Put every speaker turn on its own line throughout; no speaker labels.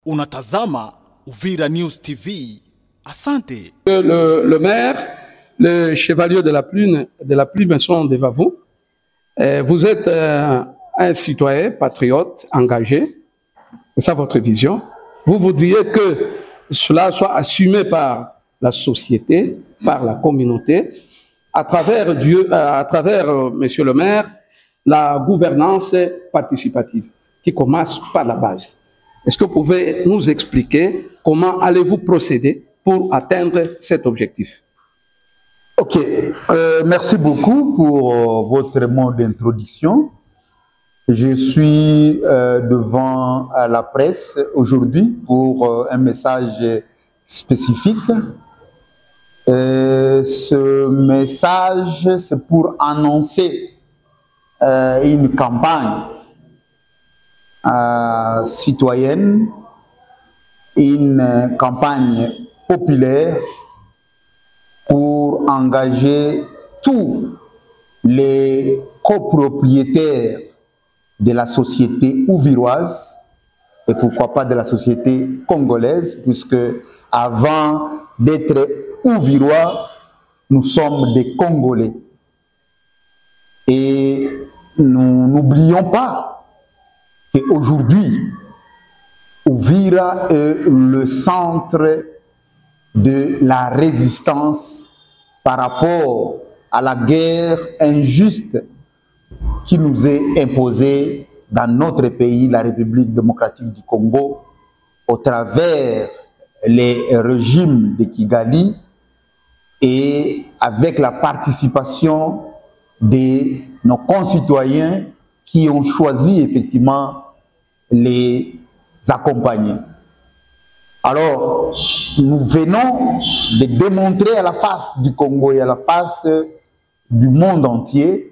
Unatazama Uvira News TV. Asante.
Le maire, le chevalier de la plume sont des Vavou. Vous êtes un citoyen patriote engagé. C'est ça votre vision. Vous voudriez que cela soit assumé par la société, par la communauté, à travers monsieur le maire, la gouvernance participative qui commence par la base. Est-ce que vous pouvez nous expliquer comment allez-vous procéder pour atteindre cet objectif?
Ok, merci beaucoup pour votre mot d'introduction. Je suis devant la presse aujourd'hui pour un message spécifique. Ce message, c'est pour annoncer une campagne citoyenne, une campagne populaire pour engager tous les copropriétaires de la société ouviroise et pourquoi pas de la société congolaise, puisque avant d'être ouvirois, nous sommes des Congolais. Et nous n'oublions pas qu'aujourd'hui, Uvira est le centre de la résistance par rapport à la guerre injuste qui nous est imposée dans notre pays, la République démocratique du Congo, au travers les régimes de Kigali et avec la participation de nos concitoyens qui ont choisi effectivement les accompagner. Alors, nous venons de démontrer à la face du Congo et à la face du monde entier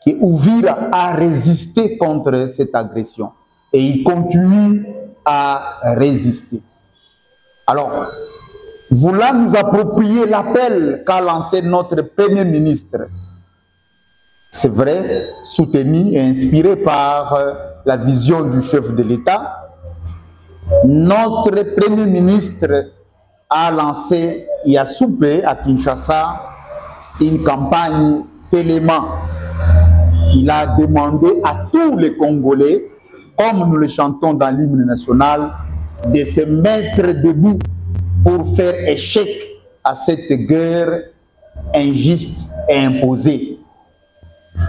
que Uvira a résisté contre cette agression et il continue à résister. Alors, voulant nous approprier l'appel qu'a lancé notre Premier ministre, c'est vrai, soutenu et inspiré par la vision du chef de l'État, notre Premier ministre a lancé il y a soupé à Kinshasa une campagne Téléma. Il a demandé à tous les Congolais, comme nous le chantons dans l'hymne national, de se mettre debout pour faire échec à cette guerre injuste et imposée.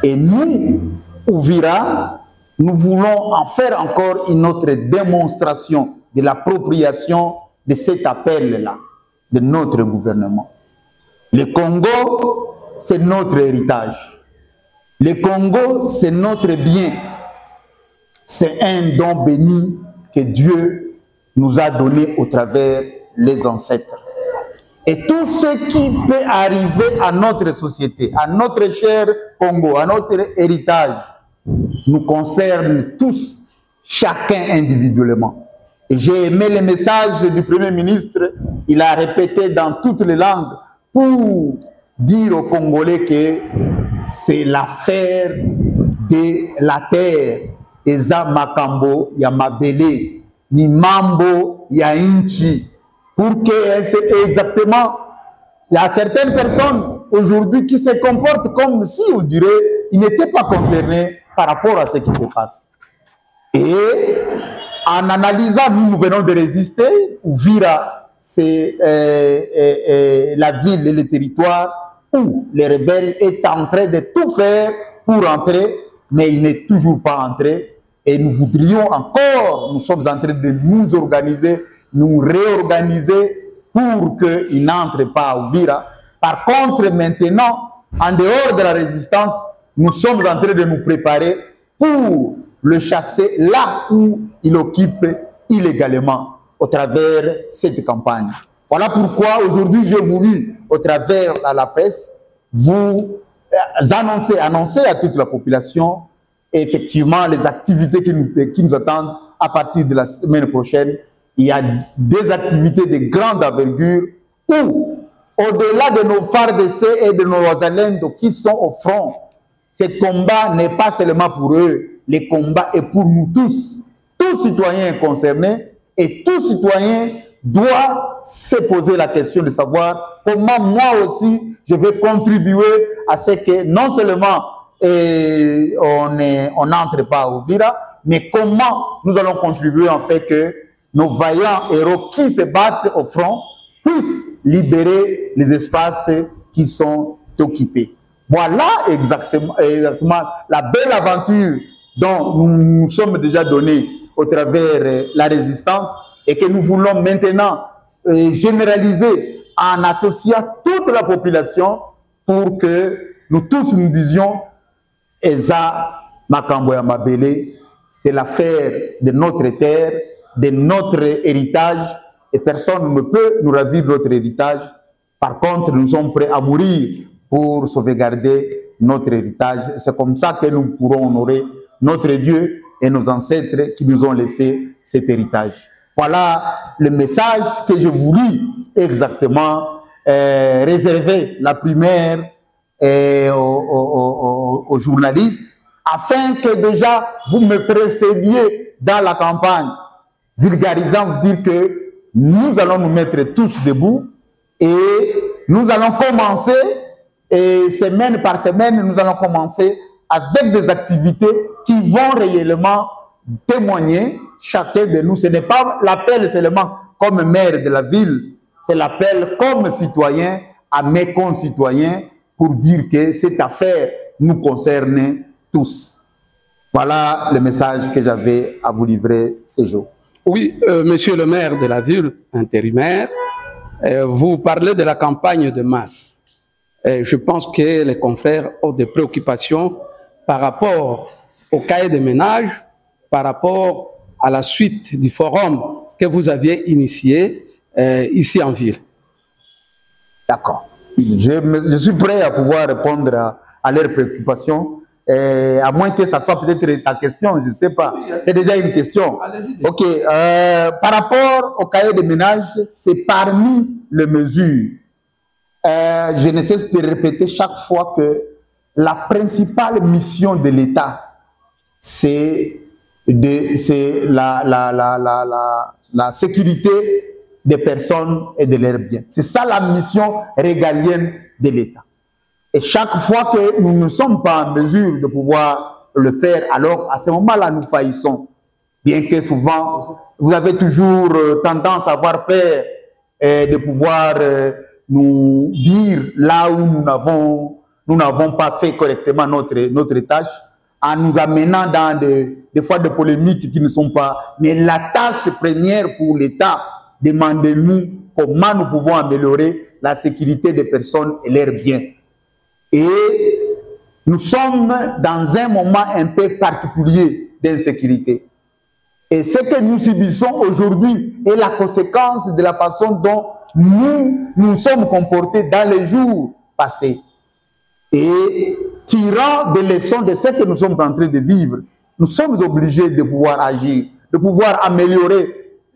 Et nous, Uvira, nous voulons en faire encore une autre démonstration de l'appropriation de cet appel-là, de notre gouvernement. Le Congo, c'est notre héritage. Le Congo, c'est notre bien. C'est un don béni que Dieu nous a donné au travers les ancêtres. Et tout ce qui peut arriver à notre société, à notre cher Congo, à notre héritage, nous concerne tous, chacun individuellement. Et j'ai aimé le message du Premier ministre, il a répété dans toutes les langues pour dire aux Congolais que c'est l'affaire de la terre. Eza makambo ya mabele, ni mambo ya inchi. Pour que c'est exactement, il y a certaines personnes aujourd'hui qui se comportent comme si, on dirait, ils n'étaient pas concernés par rapport à ce qui se passe. Et en analysant, nous venons de résister. Uvira, c'est la ville et le territoire où les rebelles sont en train de tout faire pour entrer, mais il n'est toujours pas entré. Et nous voudrions encore, nous sommes en train de nous organiser, nous réorganiser pour qu'il n'entre pas à Uvira. Par contre, maintenant, en dehors de la résistance, nous sommes en train de nous préparer pour le chasser là où il occupe illégalement au travers cette campagne. Voilà pourquoi aujourd'hui j'ai voulu, au travers de la presse, vous annoncer à toute la population effectivement les activités qui nous attendent à partir de la semaine prochaine. Il y a des activités de grande envergure où, au-delà de nos FARDC et de nos Wazalendos qui sont au front, ce combat n'est pas seulement pour eux, le combat est pour nous tous. Tout citoyen est concerné Et tout citoyen doit se poser la question de savoir comment moi aussi je vais contribuer à ce que non seulement on n'entre pas au Uvira, mais comment nous allons contribuer en fait que nos vaillants héros qui se battent au front puissent libérer les espaces qui sont occupés. Voilà exactement la belle aventure dont nous nous sommes déjà donnés au travers la résistance et que nous voulons maintenant généraliser en associant toute la population pour que nous tous nous disions Eza Makambo ya Mabele, c'est l'affaire de notre terre, de notre héritage, et personne ne peut nous ravir notre héritage. Par contre, nous sommes prêts à mourir pour sauvegarder notre héritage. C'est comme ça que nous pourrons honorer notre Dieu et nos ancêtres qui nous ont laissé cet héritage. Voilà le message que je voulais exactement réserver la primaire aux journalistes, afin que déjà vous me précédiez dans la campagne, vulgarisant, vous dire que nous allons nous mettre tous debout et nous allons commencer, et semaine par semaine, nous allons commencer avec des activités qui vont réellement témoigner chacun de nous. Ce n'est pas l'appel seulement comme maire de la ville, c'est l'appel comme citoyen à mes concitoyens pour dire que cette affaire nous concerne tous. Voilà le message que j'avais à vous livrer ce jour.
Oui, monsieur le maire de la ville intérimaire, vous parlez de la campagne de masse. Je pense que les confrères ont des préoccupations par rapport au cahier des ménages, par rapport à la suite du forum que vous aviez initié ici en ville.
D'accord. Je suis prêt à pouvoir répondre à leurs préoccupations, à moins que ça soit peut-être ta question, je ne sais pas. C'est déjà une question. Ok. Par rapport au cahier des ménages, c'est parmi les mesures. Je ne cesse de répéter chaque fois que la principale mission de l'État, c'est la sécurité des personnes et de leurs biens. C'est ça la mission régalienne de l'État. Et chaque fois que nous ne sommes pas en mesure de pouvoir le faire, alors à ce moment-là, nous faillissons. Bien que souvent, vous avez toujours tendance à avoir peur de pouvoir nous dire là où nous n'avons pas fait correctement notre tâche, en nous amenant dans des fois de polémiques qui ne sont pas. Mais la tâche première pour l'État, demandez-nous comment nous pouvons améliorer la sécurité des personnes et leurs biens. Et nous sommes dans un moment un peu particulier d'insécurité. Et ce que nous subissons aujourd'hui est la conséquence de la façon dont nous sommes comportés dans les jours passés. Et tirant des leçons de ce que nous sommes en train de vivre, nous sommes obligés de pouvoir agir, de pouvoir améliorer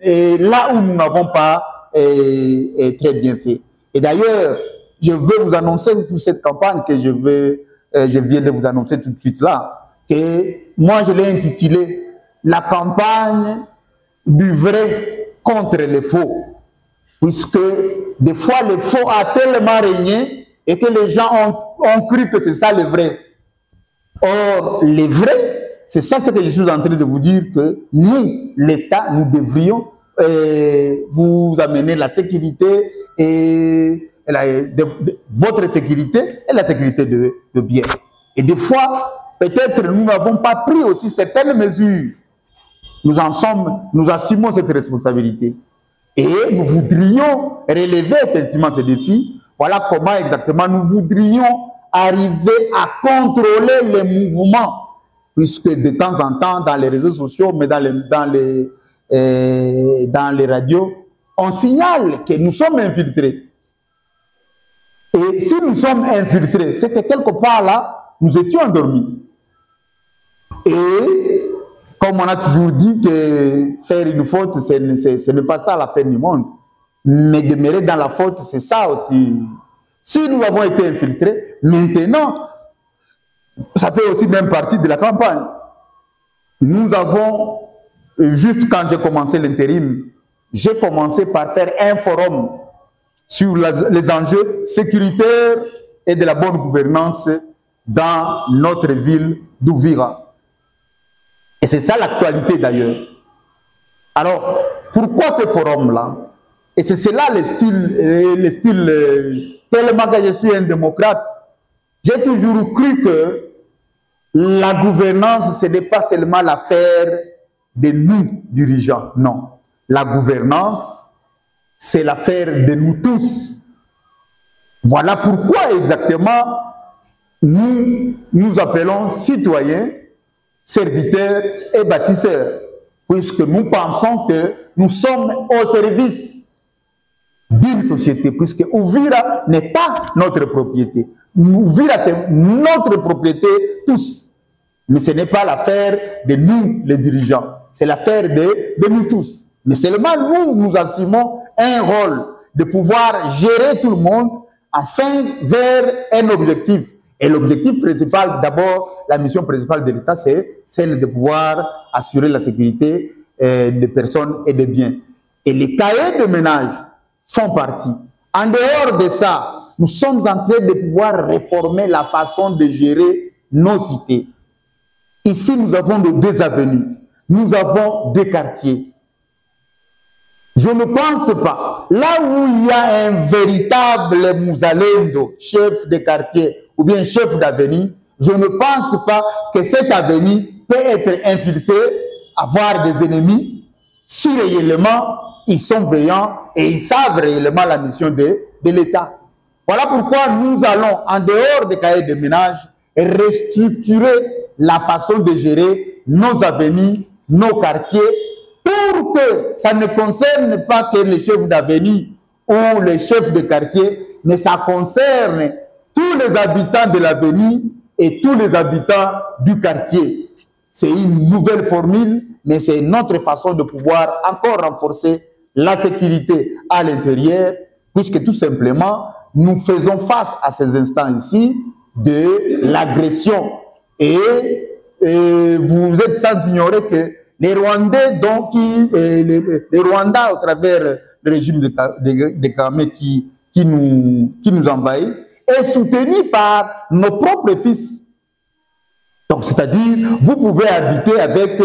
là où nous n'avons pas très bien fait. Et d'ailleurs, je veux vous annoncer pour cette campagne que je viens de vous annoncer tout de suite là, que moi je l'ai intitulé la campagne du vrai contre les faux, puisque des fois le faux a tellement régné et que les gens ont cru que c'est ça le vrai. Or, le vrai, c'est ça ce que je suis en train de vous dire, que nous, l'État, nous devrions vous amener la sécurité et votre sécurité et la sécurité de biens. Et des fois, peut-être nous n'avons pas pris aussi certaines mesures. Nous assumons cette responsabilité. Et nous voudrions relever effectivement ce défi. Voilà comment exactement nous voudrions arriver à contrôler les mouvements. Puisque de temps en temps, dans les réseaux sociaux, mais dans les radios, on signale que nous sommes infiltrés. Et si nous sommes infiltrés, c'est que quelque part là, nous étions endormis. Et comme on a toujours dit que faire une faute, ce n'est pas ça la fin du monde. Mais demeurer dans la faute, c'est ça aussi. Si nous avons été infiltrés, maintenant, ça fait aussi même partie de la campagne. Nous avons juste quand j'ai commencé l'intérim, j'ai commencé par faire un forum sur les enjeux sécuritaires et de la bonne gouvernance dans notre ville d'Ouvira. Et c'est ça l'actualité d'ailleurs. Alors, pourquoi ce forum-là? Et c'est cela le style, tellement que je suis un démocrate, j'ai toujours cru que la gouvernance, ce n'est pas seulement l'affaire de nous, dirigeants. Non. La gouvernance, c'est l'affaire de nous tous. Voilà pourquoi exactement nous appelons citoyens, serviteurs et bâtisseurs, puisque nous pensons que nous sommes au service d'une société, puisque Ouvira n'est pas notre propriété. Ouvira, c'est notre propriété tous. Mais ce n'est pas l'affaire de nous, les dirigeants. C'est l'affaire de nous tous. Mais seulement nous assumons un rôle de pouvoir gérer tout le monde enfin vers un objectif. Et l'objectif principal, d'abord, la mission principale de l'État, c'est celle de pouvoir assurer la sécurité des personnes et des biens. Et les cahiers de ménage font partie. En dehors de ça, nous sommes en train de pouvoir réformer la façon de gérer nos cités. Ici, nous avons deux avenues. Nous avons deux quartiers. Je ne pense pas, là où il y a un véritable Muzalendo, chef de quartier ou bien chef d'avenue, je ne pense pas que cette avenue peut être infiltrée, avoir des ennemis, si réellement ils sont veillants et ils savent réellement la mission de l'État. Voilà pourquoi nous allons, en dehors des cahiers de ménage, restructurer la façon de gérer nos avenues, nos quartiers, pour que ça ne concerne pas que les chefs d'avenue ou les chefs de quartier, mais ça concerne tous les habitants de l'avenue et tous les habitants du quartier. C'est une nouvelle formule, mais c'est notre façon de pouvoir encore renforcer la sécurité à l'intérieur, puisque tout simplement, nous faisons face à ces instants ici de l'agression. Et vous êtes sans ignorer que les Rwandais, donc, les Rwandais, au travers le régime de Kagame qui nous envahit, est soutenu par nos propres fils. Donc, c'est-à-dire, vous pouvez habiter avec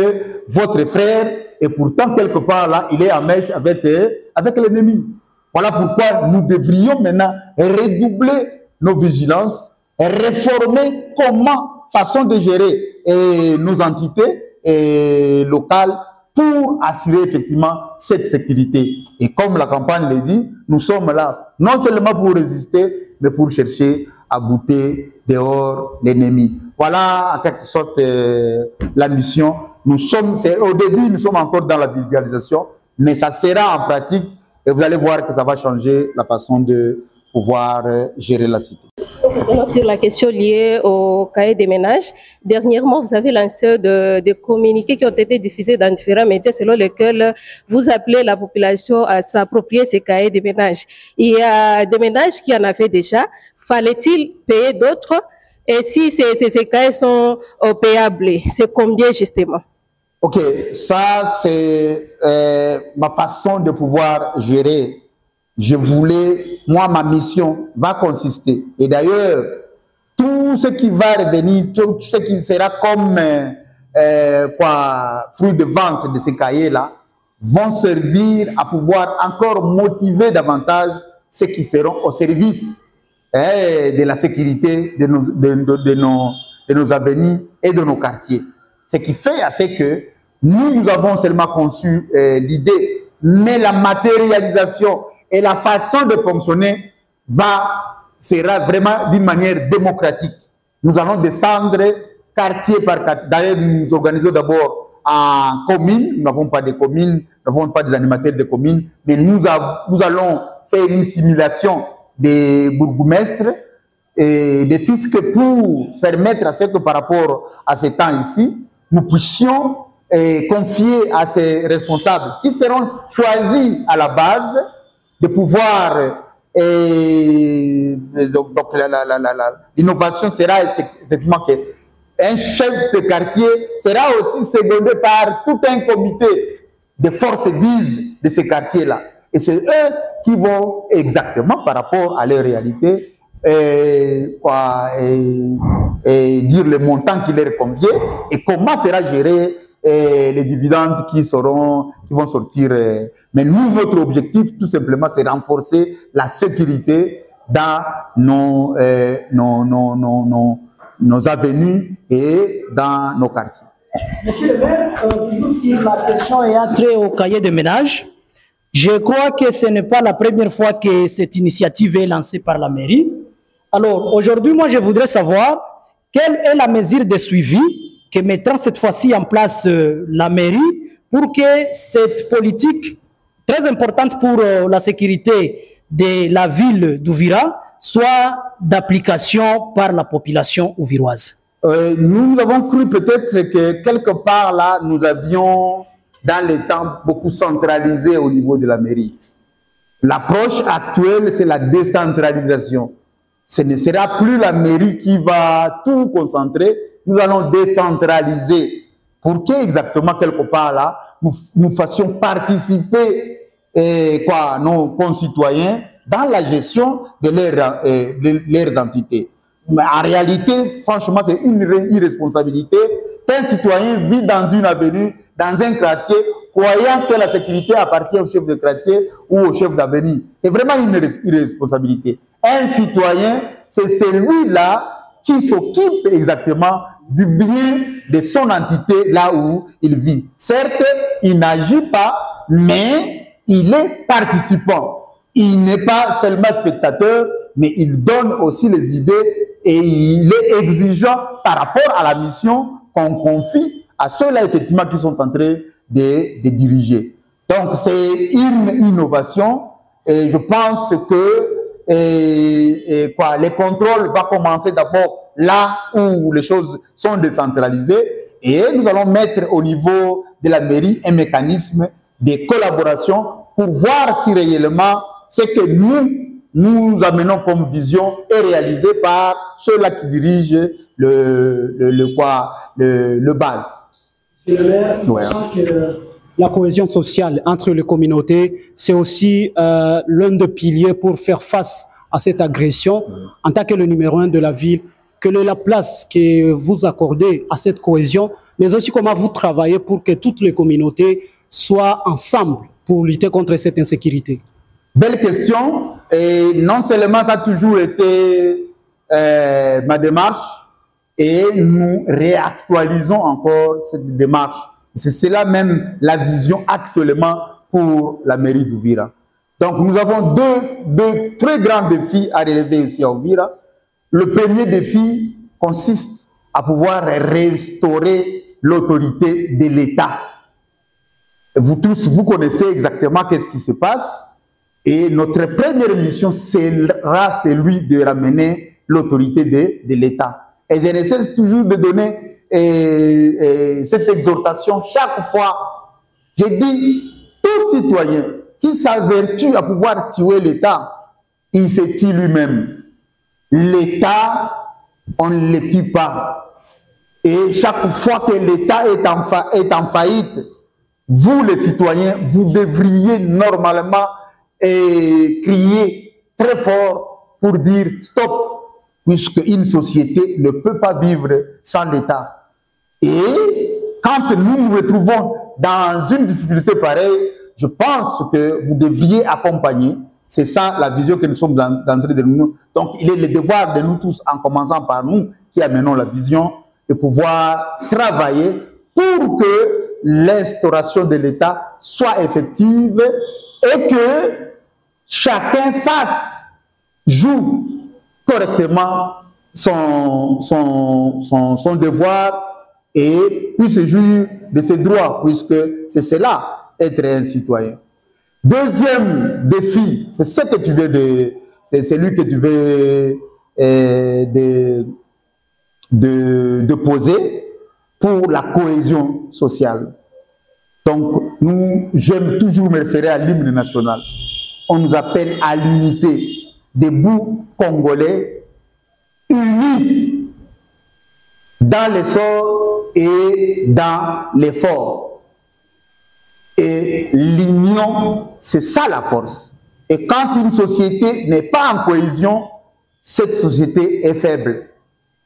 votre frère et pourtant, quelque part là, il est en mèche avec l'ennemi. Voilà pourquoi nous devrions maintenant redoubler nos vigilances, réformer comment, façon de gérer nos entités locales pour assurer effectivement cette sécurité. Et comme la campagne le dit, nous sommes là non seulement pour résister, mais pour chercher à bouter dehors l'ennemi. Voilà en quelque sorte la mission. Au début, nous sommes encore dans la vulgarisation, mais ça sera en pratique et vous allez voir que ça va changer la façon de pouvoir gérer la cité.
Sur la question liée au cahier des ménages, dernièrement, vous avez lancé des communiqués qui ont été diffusés dans différents médias selon lesquels vous appelez la population à s'approprier ces cahiers des ménages. Il y a des ménages qui en avaient déjà. Fallait-il payer d'autres? Et si ces cahiers sont payables, c'est combien justement?
Ok, ça c'est ma façon de pouvoir gérer. Je voulais, moi, ma mission va consister. Et d'ailleurs, tout ce qui va revenir, tout ce qui sera comme fruit de vente de ces cahiers-là, vont servir à pouvoir encore motiver davantage ceux qui seront au service de la sécurité de nos avenues et de nos quartiers. Ce qui fait c'est que nous avons seulement conçu l'idée, mais la matérialisation et la façon de fonctionner sera vraiment d'une manière démocratique. Nous allons descendre quartier par quartier. D'ailleurs, nous nous organisons d'abord en communes. Nous n'avons pas de communes, nous n'avons pas des animateurs de communes, mais nous allons faire une simulation des bourgmestres et des fiscs pour permettre à ce que par rapport à ce temps ici, nous puissions confier à ces responsables qui seront choisis à la base de pouvoir, donc l'innovation sera effectivement que un chef de quartier sera aussi secondé par tout un comité de forces vives de ces quartiers-là. Et c'est eux qui vont exactement par rapport à leur réalité et dire le montant qui leur convient et comment sera géré les dividendes qui vont sortir. Mais nous, notre objectif, tout simplement, c'est renforcer la sécurité dans nos avenues et dans nos quartiers.
Monsieur le maire, toujours sur la question ayant trait au cahier de ménage, je crois que ce n'est pas la première fois que cette initiative est lancée par la mairie. Alors, aujourd'hui, moi, je voudrais savoir quelle est la mesure de suivi que mettra cette fois-ci en place la mairie pour que cette politique très importante pour la sécurité de la ville d'Ouvira soit d'application par la population ouviroise.
Nous avons cru peut-être que quelque part là, nous avions dans les temps beaucoup centralisé au niveau de la mairie. L'approche actuelle, c'est la décentralisation. Ce ne sera plus la mairie qui va tout concentrer, nous allons décentraliser pour que exactement quelque part là, nous fassions participer nos concitoyens dans la gestion de leurs entités. Mais en réalité, franchement, c'est une irresponsabilité qu'un citoyen vit dans une avenue, dans un quartier, croyant que la sécurité appartient au chef de quartier ou au chef d'avenue. C'est vraiment une irresponsabilité. Un citoyen, c'est celui-là qui s'occupe exactement du bien de son entité là où il vit. Certes, il n'agit pas, mais il est participant. Il n'est pas seulement spectateur, mais il donne aussi les idées et il est exigeant par rapport à la mission qu'on confie à ceux-là, effectivement, qui sont en train de diriger. Donc, c'est une innovation et je pense que les contrôles vont commencer d'abord là où les choses sont décentralisées et nous allons mettre au niveau de la mairie un mécanisme de collaboration pour voir si réellement ce que nous amenons comme vision est réalisé par ceux-là qui dirigent le base.
Monsieur le maire, sachant que la cohésion sociale entre les communautés, c'est aussi l'un des piliers pour faire face à cette agression. En tant que le numéro 1 de la ville, quelle est la place que vous accordez à cette cohésion, mais aussi comment vous travaillez pour que toutes les communautés soient ensemble pour lutter contre cette insécurité?
Belle question. Et non seulement ça a toujours été ma démarche, et nous réactualisons encore cette démarche. C'est cela même la vision actuellement pour la mairie d'Ouvira. Donc nous avons deux très grands défis à relever ici à Ouvira. Le premier défi consiste à pouvoir restaurer l'autorité de l'État. Vous tous, vous connaissez exactement qu'est-ce qui se passe. Et notre première mission sera celui de ramener l'autorité de l'État. Et je ne cesse toujours de donner cette exhortation chaque fois. Je dis, tout citoyen qui s'avertue à pouvoir tuer l'État, il se tue lui-même. L'État, on ne le tue pas. Et chaque fois que l'État est en faillite, vous les citoyens, vous devriez normalement crier très fort pour dire stop, puisque une société ne peut pas vivre sans l'État. Et quand nous nous retrouvons dans une difficulté pareille, je pense que vous devriez accompagner. C'est ça la vision que nous sommes en train de nous. Donc il est le devoir de nous tous, en commençant par nous qui amenons la vision, de pouvoir travailler pour que l'instauration de l'État soit effective et que chacun joue correctement son devoir et puisse jouir de ses droits, puisque c'est cela, être un citoyen. Deuxième défi, c'est ce que tu veux c'est celui que tu veux de poser pour la cohésion sociale. Donc, j'aime toujours me référer à l'hymne national. On nous appelle à l'unité, debout Congolais, unis dans l'essor et dans l'effort. Et l'union, c'est ça la force. Et quand une société n'est pas en cohésion, cette société est faible.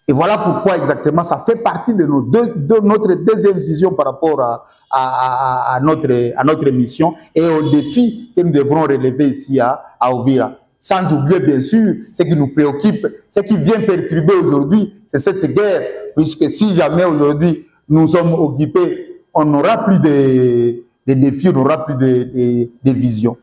Et voilà pourquoi exactement ça fait partie de notre deuxième vision par rapport à notre mission et aux défis que nous devrons relever ici à Uvira. Sans oublier bien sûr ce qui nous préoccupe, ce qui vient perturber aujourd'hui, c'est cette guerre. Puisque si jamais aujourd'hui nous sommes occupés, on n'aura plus de défis, on n'aura plus de visions.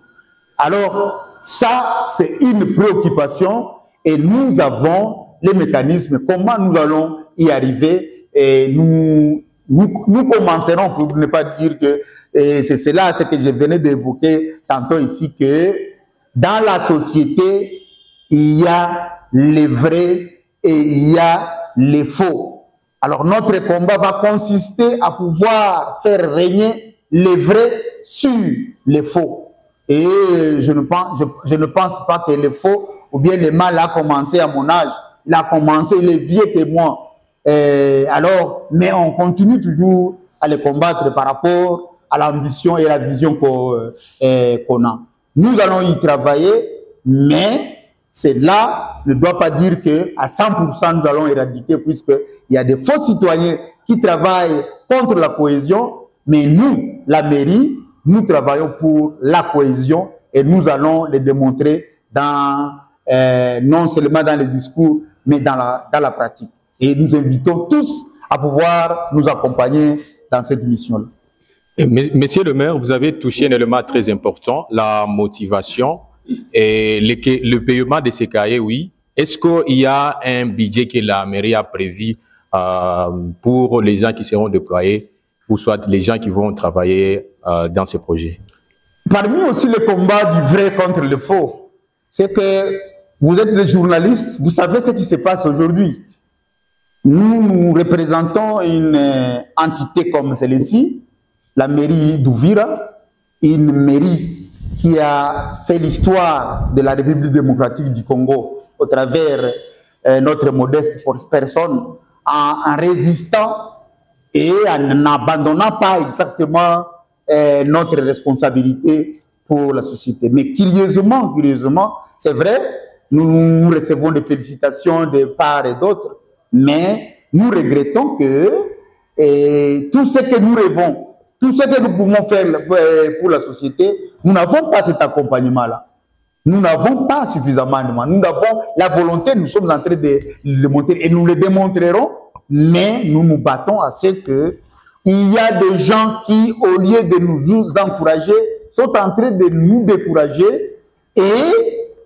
Alors ça, c'est une préoccupation et nous avons les mécanismes, comment nous allons y arriver et nous commencerons, pour ne pas dire que c'est cela, ce que je venais d'évoquer tantôt ici, que dans la société, il y a les vrais et il y a les faux. Alors notre combat va consister à pouvoir faire régner les vrais sur les faux. Et je ne pense pas que les faux ou bien le mal a commencé à mon âge. Il a commencé, il est vieux que moi. Alors, mais on continue toujours à les combattre par rapport à l'ambition et la vision qu'on a. Nous allons y travailler, mais cela ne doit pas dire qu'à 100% nous allons éradiquer, puisqu'il y a des faux citoyens qui travaillent contre la cohésion, mais nous, la mairie, nous travaillons pour la cohésion et nous allons les démontrer non seulement dans les discours, mais dans la pratique. Et nous invitons tous à pouvoir nous accompagner dans cette mission-là.
Monsieur le maire, vous avez touché un élément très important, la motivation et le paiement de ces cahiers, oui. Est-ce qu'il y a un budget que la mairie a prévu pour les gens qui seront déployés ou soit les gens qui vont travailler dans ces projets?
Parmi aussi le combat du vrai contre le faux, c'est que vous êtes des journalistes, vous savez ce qui se passe aujourd'hui. Nous représentons une entité comme celle-ci, la mairie d'Uvira, une mairie qui a fait l'histoire de la République démocratique du Congo au travers notre modeste personne, en résistant et en n'abandonnant pas exactement notre responsabilité pour la société. Mais curieusement, c'est vrai, nous recevons des félicitations de part et d'autre, mais nous regrettons que tout ce que nous rêvons, tout ce que nous pouvons faire pour la société, nous n'avons pas cet accompagnement-là. Nous n'avons pas suffisamment de moyens. Nous avons la volonté, nous sommes en train de le montrer et nous le démontrerons, mais nous nous battons à ce que il y a des gens qui, au lieu de nous encourager, sont en train de nous décourager, et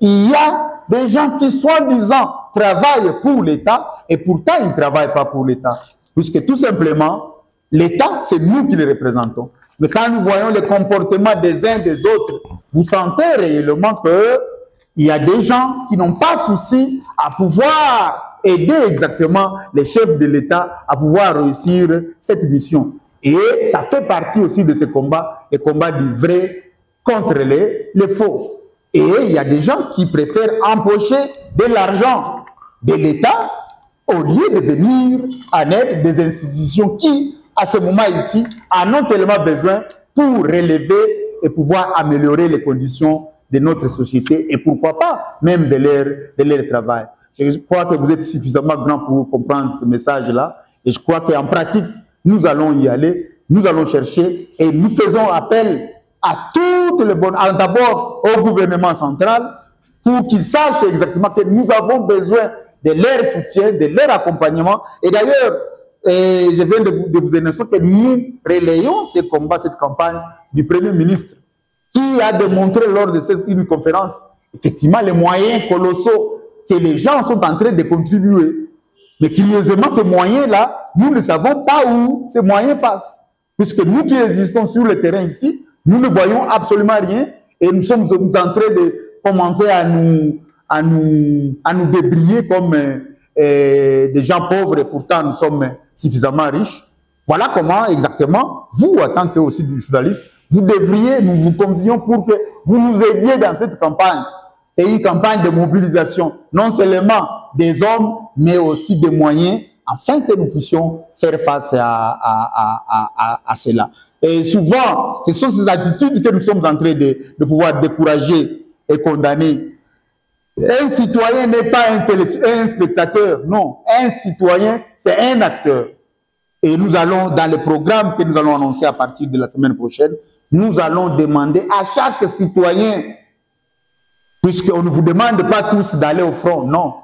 il y a des gens qui, soi-disant, travaillent pour l'État, et pourtant ils ne travaillent pas pour l'État. Puisque tout simplement, l'État, c'est nous qui le représentons. Mais quand nous voyons le comportement des uns des autres, vous sentez réellement qu'il y a des gens qui n'ont pas souci à pouvoir aider exactement les chefs de l'État à pouvoir réussir cette mission. Et ça fait partie aussi de ce combat, le combat du vrai contre les faux. Et il y a des gens qui préfèrent empocher de l'argent de l'État au lieu de venir en aide des institutions qui, à ce moment ici, en ont tellement besoin pour relever et pouvoir améliorer les conditions de notre société et pourquoi pas même de leur travail. Et je crois que vous êtes suffisamment grand pour comprendre ce message-là. Et je crois qu'en pratique, nous allons y aller, nous allons chercher et nous faisons appel à toutes les bonnes, d'abord au gouvernement central, pour qu'ils sachent exactement que nous avons besoin de leur soutien, de leur accompagnement. Et d'ailleurs, je viens de vous annoncer que nous relayons ce combat, cette campagne du Premier ministre, qui a démontré lors de une conférence, effectivement, les moyens colossaux que les gens sont en train de contribuer. Mais curieusement, ces moyens-là, nous ne savons pas où ces moyens passent. Puisque nous qui existons sur le terrain ici, nous ne voyons absolument rien et nous sommes en train de commencer à nous débriller comme des gens pauvres et pourtant nous sommes suffisamment riches. Voilà comment exactement, vous, en tant que aussi du journaliste, vous devriez, nous vous convions pour que vous nous aidiez dans cette campagne. C'est une campagne de mobilisation, non seulement des hommes, mais aussi des moyens afin que nous puissions faire face à cela. Et souvent, ce sont ces attitudes que nous sommes en train de pouvoir décourager et condamner. Un citoyen n'est pas un spectateur, non. Un citoyen, c'est un acteur. Et nous allons, dans le programme que nous allons annoncer à partir de la semaine prochaine, nous allons demander à chaque citoyen, puisqu'on ne vous demande pas tous d'aller au front, non.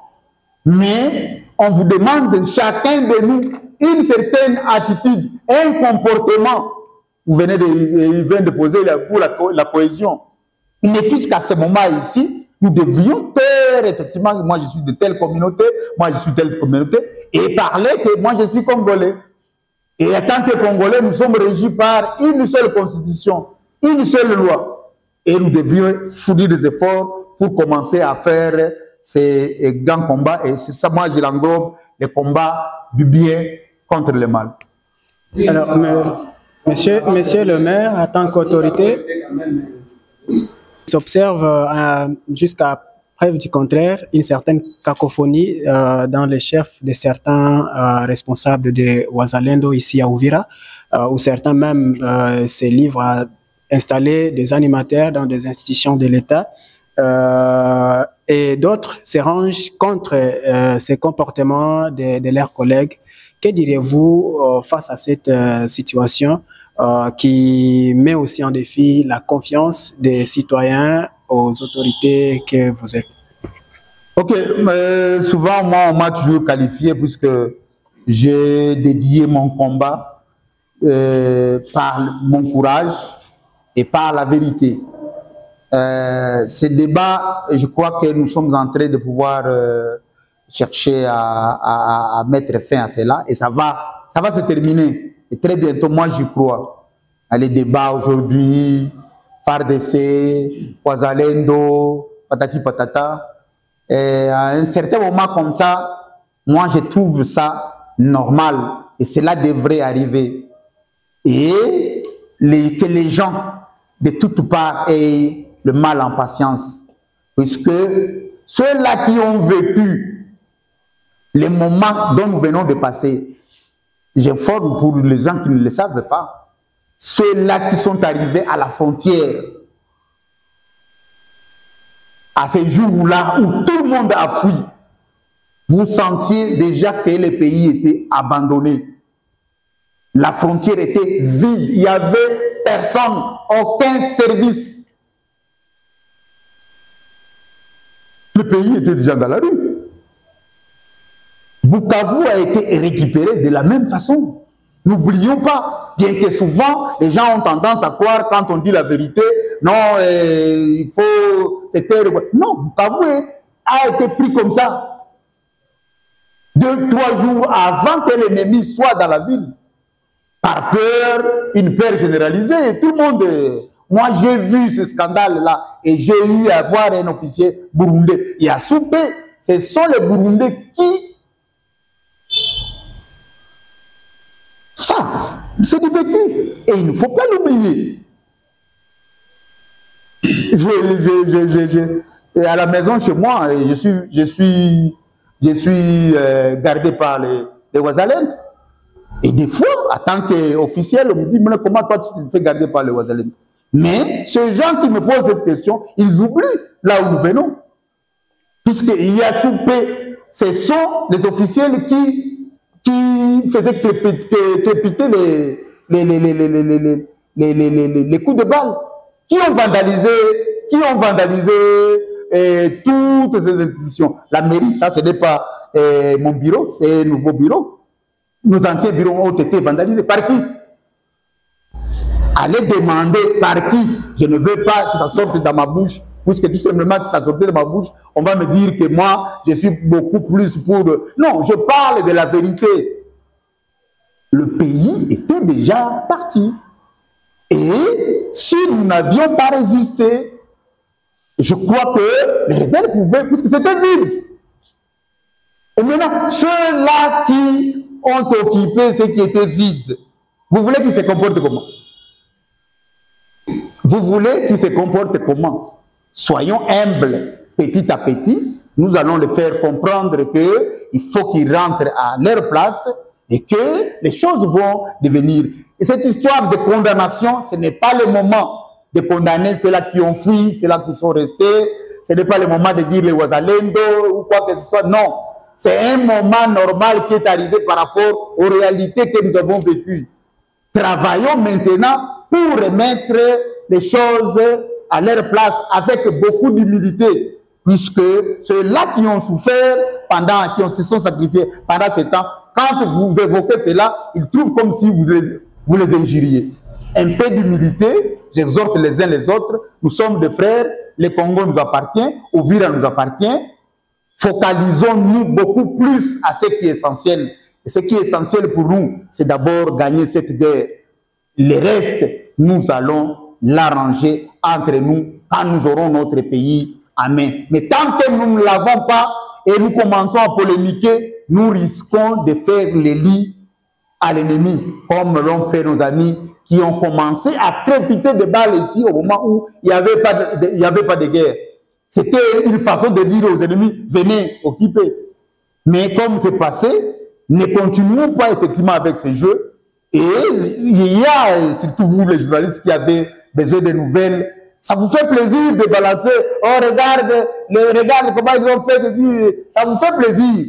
Mais on vous demande, chacun de nous, une certaine attitude, un comportement. Vous venez de poser pour la cohésion. Il ne fût qu'à ce moment ici, nous devions taire, effectivement, moi je suis de telle communauté, moi je suis de telle communauté, et parler que moi je suis congolais. Et en tant que Congolais, nous sommes régis par une seule constitution, une seule loi. Et nous devions fournir des efforts pour commencer à faire ces grands combats. Et c'est ça, moi je l'englobe, les combats du bien contre le mal.
Alors, monsieur le maire, en tant qu'autorité, s'observe jusqu'à preuve du contraire une certaine cacophonie dans les chefs de certains responsables de Wazalendo ici à Uvira, où certains même se livrent à installer des animateurs dans des institutions de l'État, et d'autres se rangent contre ces comportements de leurs collègues. Que direz-vous face à cette situation qui met aussi en défi la confiance des citoyens aux autorités que vous êtes?
Ok, souvent moi on m'a toujours qualifié puisque j'ai dédié mon combat par mon courage et par la vérité. Ces débats, je crois que nous sommes en train de pouvoir chercher à mettre fin à cela et ça va se terminer. Et très bientôt, moi j'y crois. Les débats aujourd'hui, FARDC, Wazalendo, patati patata. Et à un certain moment comme ça, moi je trouve ça normal. Et cela devrait arriver. Et que les gens de toutes parts aient le mal en patience. Puisque ceux-là qui ont vécu les moments dont nous venons de passer, j'informe pour les gens qui ne le savent pas, ceux-là qui sont arrivés à la frontière, à ces jours-là où tout le monde a fui, vous sentiez déjà que le pays était abandonné. La frontière était vide, il n'y avait personne, aucun service. Le pays était déjà dans la rue. Bukavu a été récupéré de la même façon. N'oublions pas, bien que souvent, les gens ont tendance à croire quand on dit la vérité, non, il faut... Non, Bukavu a été pris comme ça. 2-3 jours avant que l'ennemi soit dans la ville. Par peur, une peur généralisée. Et tout le monde... Moi, j'ai vu ce scandale-là et j'ai eu à voir un officier burundais. Il a soupé. Ce sont les Burundais qui... Ça, c'est du vécu. Et il ne faut pas l'oublier. À la maison chez moi, je suis gardé par les Wazalendo. Et des fois, en tant qu'officiel, on me dit, mais comment toi tu te fais garder par les Wazalendo? Mais ces gens qui me posent cette question, ils oublient là où nous venons. Puisqu'il y a soupé, ce sont les officiels qui faisaient crépiter les coups de balle, qui ont vandalisé toutes ces institutions. La mairie, ça ce n'est pas mon bureau, c'est un nouveau bureau. Nos anciens bureaux ont été vandalisés. Par qui? Allez demander par qui. Je ne veux pas que ça sorte dans ma bouche, puisque tout simplement, si ça sortait de ma bouche, on va me dire que moi, je suis beaucoup plus pour... Non, je parle de la vérité. Le pays était déjà parti. Et si nous n'avions pas résisté, je crois que les rebelles pouvaient, puisque c'était vide. Et maintenant, ceux-là qui ont occupé ce qui était vide, vous voulez qu'ils se comportent comment? Vous voulez qu'ils se comportent comment? Soyons humbles, petit à petit, nous allons les faire comprendre qu'il faut qu'ils rentrent à leur place et que les choses vont devenir. Et cette histoire de condamnation, ce n'est pas le moment de condamner ceux-là qui ont fui, ceux-là qui sont restés. Ce n'est pas le moment de dire les Wazalendo ou quoi que ce soit. Non, c'est un moment normal qui est arrivé par rapport aux réalités que nous avons vécues. Travaillons maintenant pour remettre les choses à leur place avec beaucoup d'humilité, puisque ceux-là qui ont souffert qui se sont sacrifiés pendant ce temps, quand vous évoquez cela, ils trouvent comme si vous les injuriez. Un peu d'humilité, j'exhorte les uns les autres, nous sommes des frères, le Congo nous appartient, Uvira nous appartient, focalisons-nous beaucoup plus à ce qui est essentiel. Et ce qui est essentiel pour nous, c'est d'abord gagner cette guerre. Le reste, nous allons l'arranger entre nous quand nous aurons notre pays en main. Mais tant que nous ne l'avons pas et nous commençons à polémiquer, nous risquons de faire les lits à l'ennemi, comme l'ont fait nos amis qui ont commencé à crépiter des balles ici au moment où il n'y avait pas de guerre. C'était une façon de dire aux ennemis, venez occuper. Mais comme c'est passé, ne continuons pas effectivement avec ce jeu. Et il y a, surtout vous les journalistes qui avez besoin de nouvelles, ça vous fait plaisir de balancer, oh regarde comment ils ont fait ceci, ça vous fait plaisir.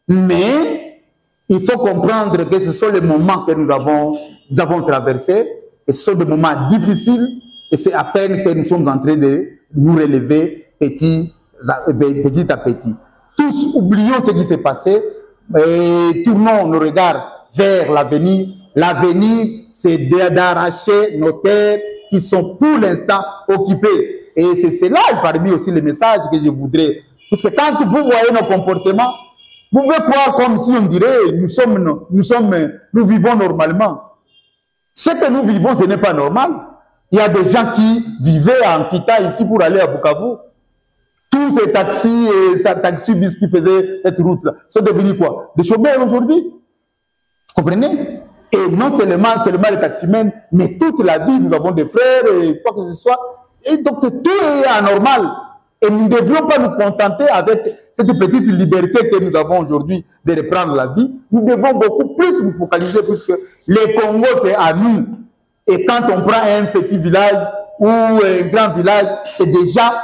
Mais il faut comprendre que ce sont les moments que nous avons traversés, et ce sont des moments difficiles, et c'est à peine que nous sommes en train de nous relever petit à petit. Tous oublions ce qui s'est passé et tournons nos regards vers l'avenir. L'avenir, c'est d'arracher nos terres qui sont pour l'instant occupées. Et c'est cela, parmi aussi les messages que je voudrais. Parce que quand vous voyez nos comportements, vous pouvez croire comme si on dirait nous vivons normalement. Ce que nous vivons, ce n'est pas normal. Il y a des gens qui vivaient en quittant ici pour aller à Bukavu. Tous ces taxis et ces taxi-bus qui faisaient cette route-là sont devenus quoi? Des chômeurs aujourd'hui. Vous comprenez? Et non seulement les taximens, mais toute la vie, nous avons des frères et quoi que ce soit. Et donc tout est anormal. Et nous ne devrions pas nous contenter avec cette petite liberté que nous avons aujourd'hui de reprendre la vie. Nous devons beaucoup plus nous focaliser puisque le Congo, c'est à nous. Et quand on prend un petit village ou un grand village, c'est déjà,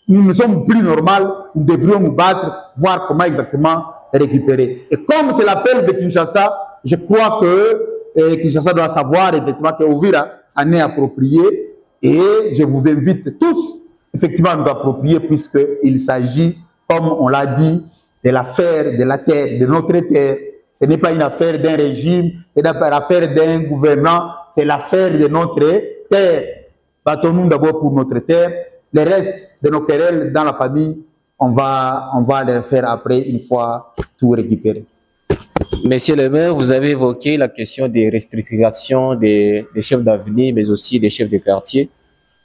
nous ne sommes plus normaux. Nous devrions nous battre, voir comment exactement récupérer. Et comme c'est l'appel de Kinshasa, je crois que Kinshasa doit savoir effectivement que Uvira s'en est approprié. Et je vous invite tous effectivement à nous approprier puisqu'il s'agit, comme on l'a dit, de l'affaire de la terre, de notre terre. Ce n'est pas une affaire d'un régime, ce n'est pas l'affaire d'un gouvernant, c'est l'affaire de notre terre. Battons-nous d'abord pour notre terre. Le reste de nos querelles dans la famille, on va les faire après, une fois tout récupéré.
Monsieur le maire, vous avez évoqué la question des restrictions des chefs d'avenir, mais aussi des chefs de quartier.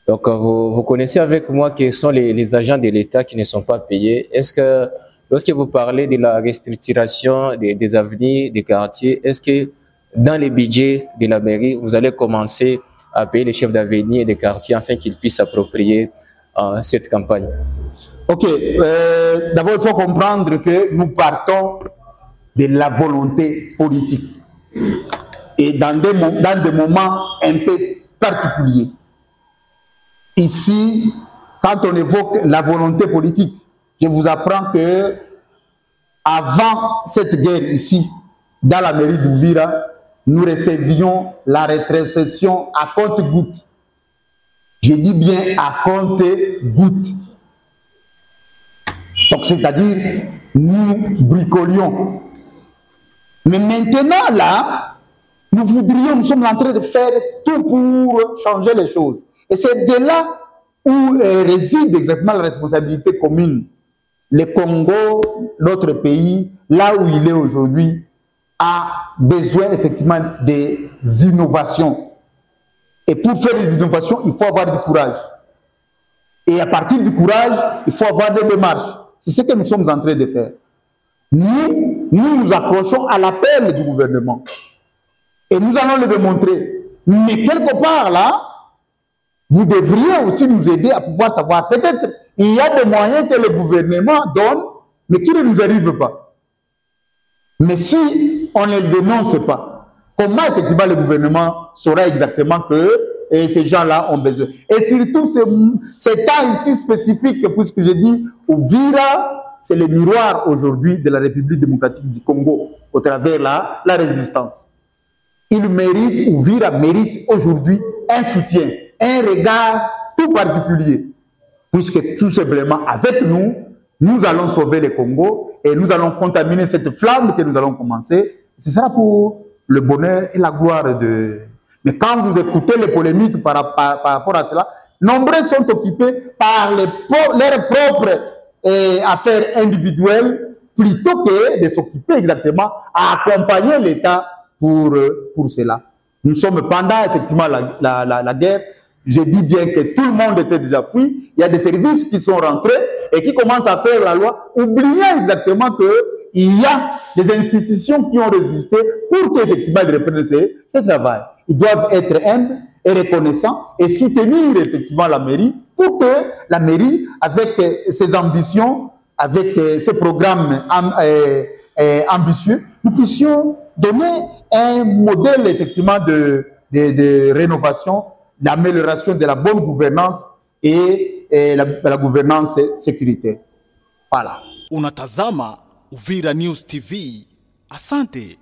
Donc, vous connaissez avec moi quels sont les agents de l'État qui ne sont pas payés. Est-ce que, lorsque vous parlez de la restriction des avenirs, des quartiers, est-ce que dans les budgets de la mairie, vous allez commencer à payer les chefs d'avenir et des quartiers afin qu'ils puissent s'approprier cette campagne?
Ok. D'abord, il faut comprendre que nous partons de la volonté politique. Et dans des moments un peu particuliers. Ici, quand on évoque la volonté politique, je vous apprends que avant cette guerre ici, dans la mairie d'Uvira, nous recevions la rétrocession à compte-gouttes. Je dis bien à compte-gouttes. Donc, c'est-à-dire, nous bricolions. Mais maintenant, là, nous sommes en train de faire tout pour changer les choses. Et c'est de là où réside exactement la responsabilité commune. Le Congo, notre pays, là où il est aujourd'hui, a besoin effectivement des innovations. Et pour faire des innovations, il faut avoir du courage. Et à partir du courage, il faut avoir des démarches. C'est ce que nous sommes en train de faire. Nous accrochons à l'appel du gouvernement. Et nous allons le démontrer. Mais quelque part là, vous devriez aussi nous aider à pouvoir savoir. Peut-être il y a des moyens que le gouvernement donne, mais qui ne nous arrivent pas. Mais si on ne le dénonce pas, comment effectivement le gouvernement saura exactement que ces gens-là ont besoin? Et surtout, ces temps ici spécifiques, puisque je dis Uvira, c'est le miroir aujourd'hui de la République démocratique du Congo, au travers la résistance. Il mérite, Uvira mérite aujourd'hui un soutien, un regard tout particulier, puisque tout simplement avec nous, nous allons sauver le Congo et nous allons contaminer cette flamme que nous allons commencer. Ce sera pour le bonheur et la gloire de... Mais quand vous écoutez les polémiques par rapport à cela, nombreux sont occupés par leurs propres affaires individuelles plutôt que de s'occuper exactement à accompagner l'État pour cela. Nous sommes pendant effectivement la guerre. Je dis bien que tout le monde était déjà fui. Il y a des services qui sont rentrés et qui commencent à faire la loi, oubliant exactement qu'il y a des institutions qui ont résisté pour qu'effectivement ils reprennent ce travail. Ils doivent être humbles et reconnaissants et soutenir effectivement la mairie pour que la mairie, avec ses ambitions, avec ses programmes ambitieux, nous puissions donner un modèle effectivement de rénovation, d'amélioration de la bonne gouvernance et la gouvernance sécuritaire. Voilà.
Unatazama Uvira News TV. Asante.